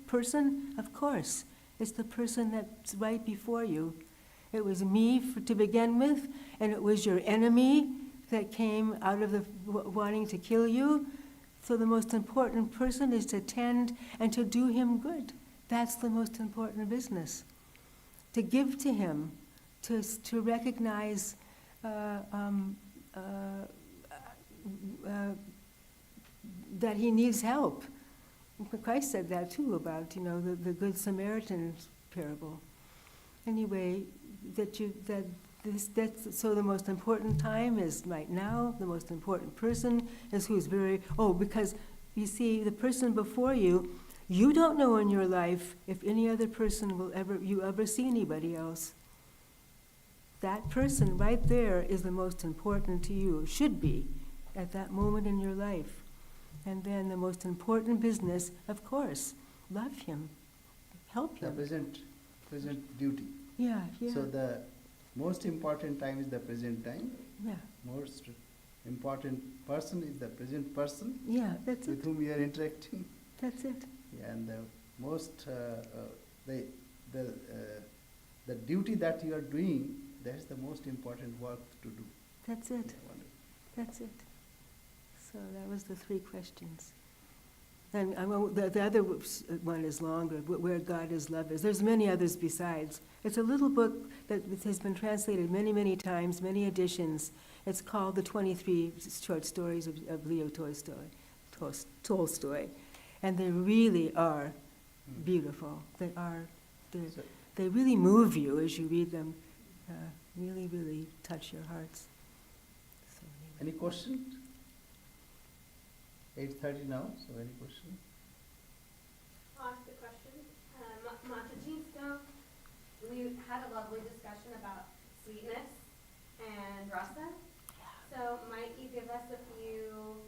C: person? Of course, it's the person that's right before you. It was me to begin with, and it was your enemy that came out of wanting to kill you. So the most important person is to tend and to do him good. That's the most important business. To give to him, to recognize that he needs help. Christ said that too about, the Good Samaritan parable. Anyway, so the most important time is right now. The most important person is because you see, the person before you, you don't know in your life if any other person you ever see anybody else. That person right there is the most important to you, should be, at that moment in your life. And then the most important business, of course, love him, help him.
A: The present duty.
C: Yeah.
A: So the most important time is the present time.
C: Yeah.
A: Most important person is the present person.
C: Yeah, that's
A: with whom you are interacting.
C: That's it.
A: Yeah, and the most the duty that you are doing, that's the most important work to do.
C: That's it.
A: Yeah,
C: that's it. So that was the 3 questions. And the other one is longer, Where God is Love Is. There's many others besides. It's a little book that has been translated many, many times, many editions. It's called The 23 Short Stories of Leo Tolstoy. And they really are beautiful. They really move you as you read them. Really, really touch your hearts. So anyway.
A: Any questions? 8:30 now, so any question?
E: I'll ask the question. Mataji, so we had a lovely discussion about sweetness and rasa. So might you give us a few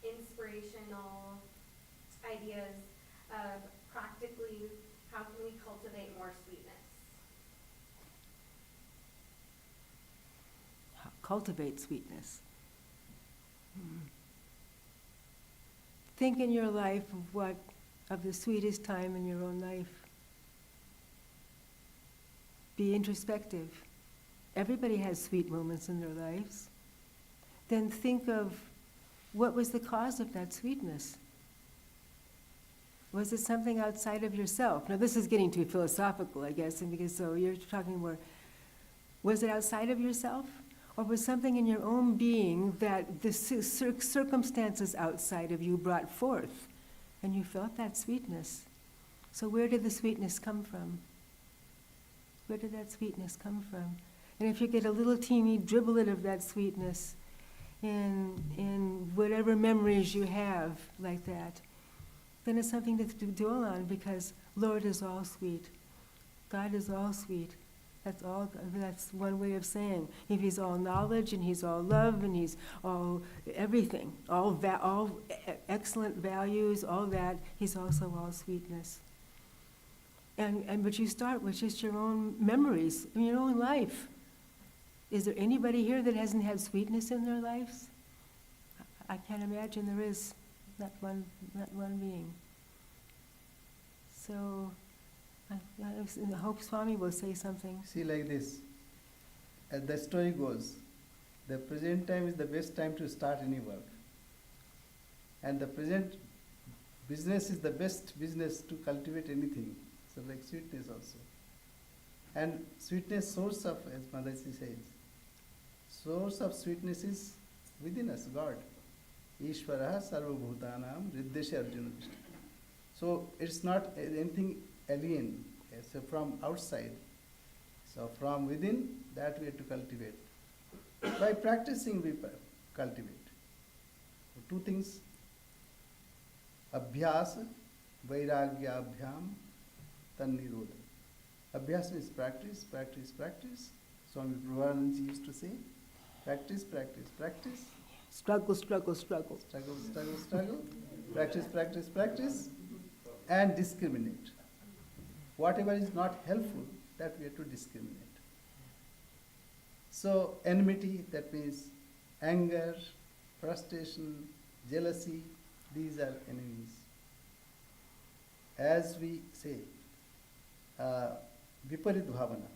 E: inspirational ideas of practically how can we cultivate more sweetness?
C: Cultivate sweetness. Think in your life of the sweetest time in your own life. Be introspective. Everybody has sweet moments in their lives. Then think of what was the cause of that sweetness. Was it something outside of yourself? Now this is getting too philosophical, I guess, and because so you're talking more. Was it outside of yourself? or was something in your own being that the circumstances outside of you brought forth, and you felt that sweetness. So where did the sweetness come from? Where did that sweetness come from? And if you get a little teeny driblet of that sweetness in whatever memories you have like that, then it's something to dwell on, because Lord is all sweet. God is all sweet. That's one way of saying. If He's all knowledge and He's all love and He's all everything, all excellent values, all that, He's also all sweetness. But you start with just your own memories, in your own life. Is there anybody here that hasn't had sweetness in their lives? I can't imagine there is not one being. So I hope Swami will say something.
A: See, like this, as the story goes, the present time is the best time to start any work. And the present business is the best business to cultivate anything. So like sweetness also. And sweetness, source of, as Madaji says, source of sweetness is within us, God. Ishvara sarva bhutanam riddhesha arjuna krishna. So it's not anything alien, so from outside. So from within, that we have to cultivate. By practicing, we cultivate. Two things: abhyasa, vairagya abhyam, tannirodha. Abhyasa is practice, practice, practice. Swami Pravrajika used to say, practice, practice, practice.
C: Struggle, struggle, struggle.
A: Struggle, struggle, struggle. Practice, practice, practice. And discriminate. Whatever is not helpful, that we have to discriminate. So enmity, that means anger, frustration, jealousy, these are enemies. As we say, viparit bhavana.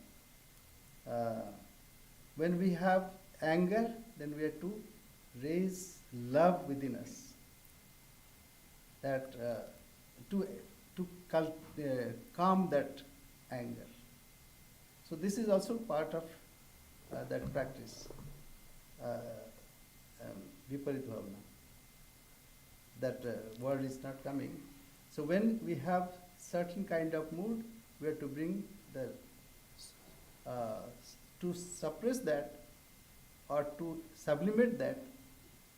A: When we have anger, then we have to raise love within us. That to calm that anger. So this is also part of that practice, viparit bhavana. That word is not coming. So when we have certain kind of mood, we have to bring the to suppress that or to sublimate that,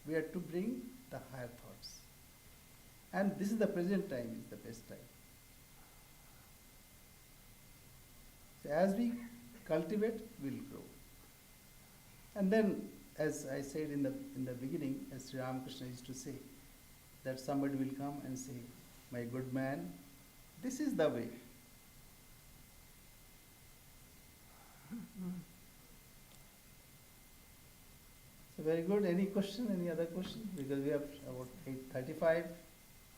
A: we have to bring the higher thoughts. And this is the present time, is the best time. So as we cultivate, we'll grow. And then, as I said in the beginning, as Sri Ramakrishna used to say, that somebody will come and say, my good man, this is the way. So very good. Any question? Any other question? Because we have about 8:35,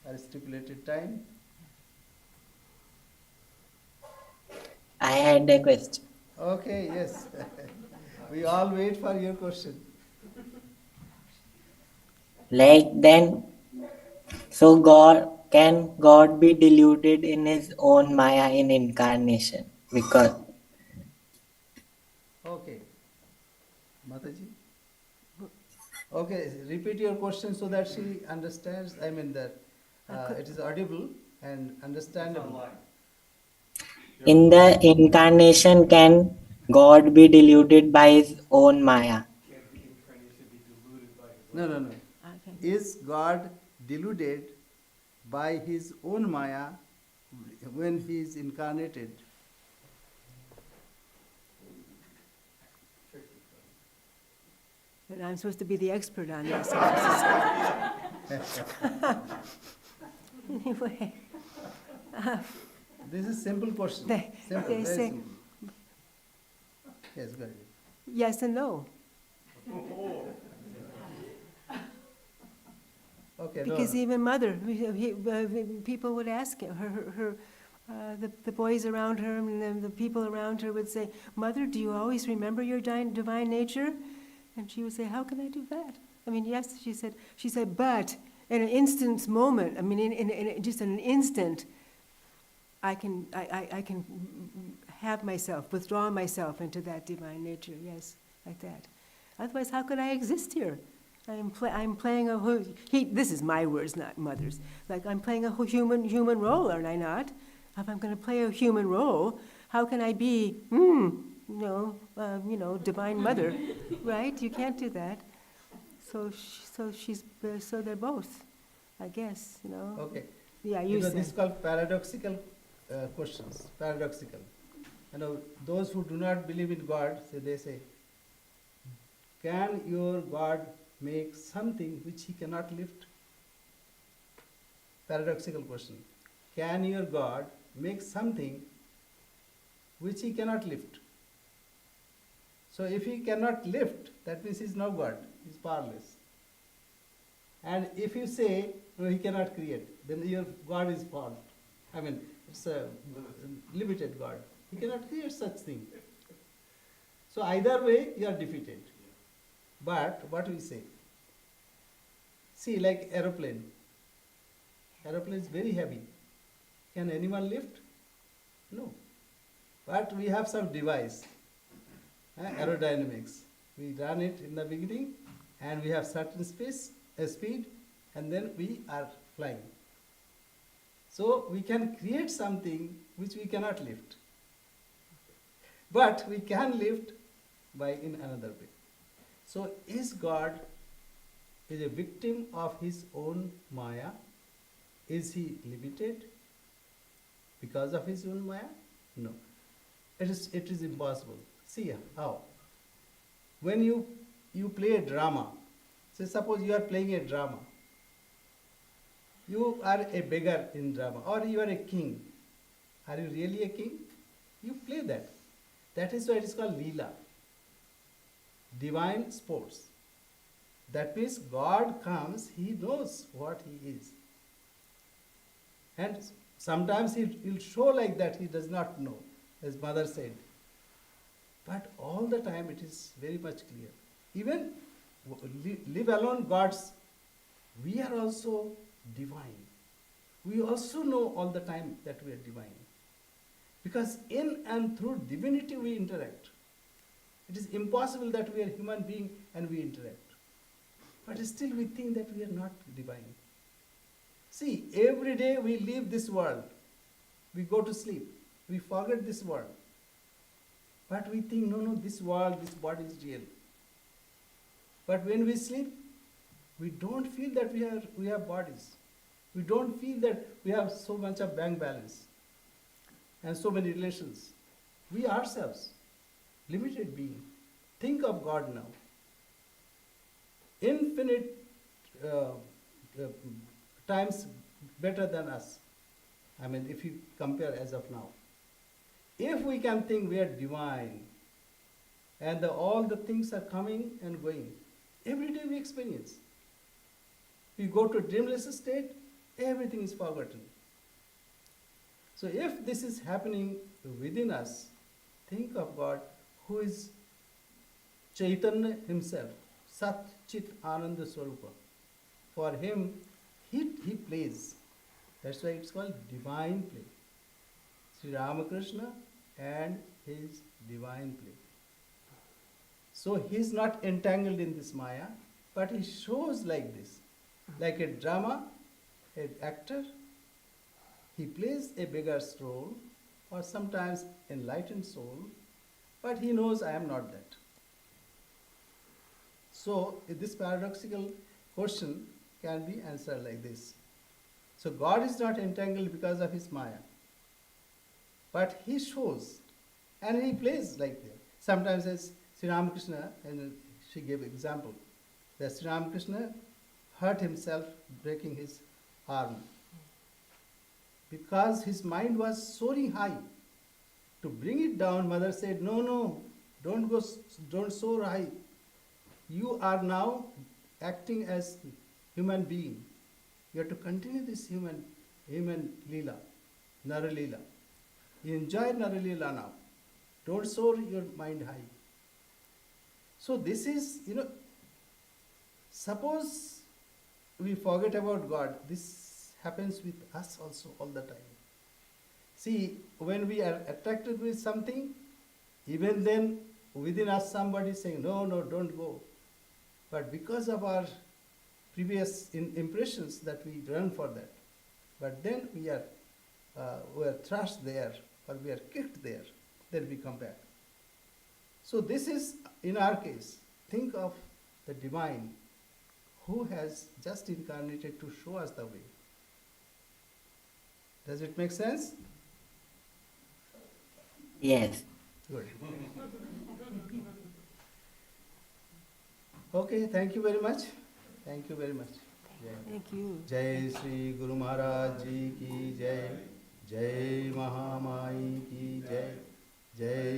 A: our stipulated time.
F: I had a question.
A: Okay, yes. We all wait for your question.
F: Like then, so can God be deluded in his own Maya in incarnation? Because
A: Okay. Mataji? Okay, repeat your question so that she understands, I mean that it is audible and understandable.
F: in the incarnation, can God be deluded by his own Maya?
A: No.
C: Okay.
A: Is God deluded by his own Maya when he is incarnated?
C: But I'm supposed to be the expert on this. Anyway,
A: This is simple question.
C: They
A: Very
C: say-
A: simple. Yes, go ahead.
C: yes and no.
A: Okay,
C: Because
A: no.
C: even mother, people would ask the boys around her and then the people around her would say, Mother, do you always remember your divine nature? And she would say, how can I do that? I mean, yes, she said, but in an instant's moment, I mean, just in an instant, I can have myself, withdraw myself into that divine nature, yes, like that. Otherwise, how could I exist here? I'm playing a this is my words, not Mother's. Like I'm playing a human role, aren't I not? If I'm going to play a human role, how can I be, Divine Mother, right? You can't do that. So they're both, I guess,
A: Okay.
C: Yeah, you
A: Because this
C: said.
A: is called paradoxical questions. Paradoxical. Those who do not believe in God, they say, can your God make something which he cannot lift? Paradoxical question. Can your God make something which he cannot lift? So if he cannot lift, that means he is no God, he is powerless. And if you say, no, he cannot create, then your God is false. I mean, it's a limited God. He cannot create such thing. So either way, you are defeated. But what we say? See, like aeroplane. Aeroplane is very heavy. Can anyone lift? No. But we have some device, aerodynamics. We run it in the beginning, and we have certain speed, and then we are flying. So we can create something which we cannot lift. But we can lift in another way. So is God is a victim of his own Maya? Is he limited because of his own Maya? No. It is impossible. See how. When you play a drama, say suppose you are playing a drama. You are a beggar in drama, or you are a king. Are you really a king? You play that. That is why it is called Leela. Divine sports. That means God comes, he knows what he is. And sometimes he'll show like that he does not know, as Mother said. But all the time it is very much clear. Even live alone God's, we are also divine. We also know all the time that we are divine. Because in and through divinity we interact. It is impossible that we are human being and we interact. But still we think that we are not divine. See, every day we leave this world. We go to sleep. We forget this world. But we think, no, this world, this body is real. But when we sleep, we don't feel that we have bodies. We don't feel that we have so much of bank balance and so many relations. We ourselves, limited being. Think of God now. Infinite times better than us. I mean, if you compare as of now. If we can think we are divine, and all the things are coming and going, every day we experience. We go to dreamless state, everything is forgotten. So if this is happening within us, think of God who is Chaitanya himself, Sat Chit Ananda Swarupa. For him, he plays. That's why it's called divine play. Sri Ramakrishna and his divine play. So he's not entangled in this Maya, but he shows like this. Like a drama, an actor, he plays a beggar's role, or sometimes enlightened soul, but he knows I am not that. So this paradoxical question can be answered like this. So God is not entangled because of his Maya, but he shows and he plays like that. Sometimes as Sri Ramakrishna, and she gave example, that Sri Ramakrishna hurt himself breaking his arm because his mind was soaring high. To bring it down, Mother said, no, don't soar high. You are now acting as human being. You have to continue this human Leela, Nara Leela. You enjoy Nara Leela now. Don't soar your mind high. So this is, suppose we forget about God, this happens with us also all the time. See, when we are attracted with something, even then within us somebody is saying, no, no, don't go. But because of our previous impressions that we run for that. But then we are thrust there, or we are kicked there, then we come back. So this is, in our case, think of the divine who has just incarnated to show us the way. Does it make sense?
F: Yes.
A: Good. Okay, thank you very much. Thank you very much.
C: Thank you.
A: जय श्री गुरु महाराज जी की जय. जय महामा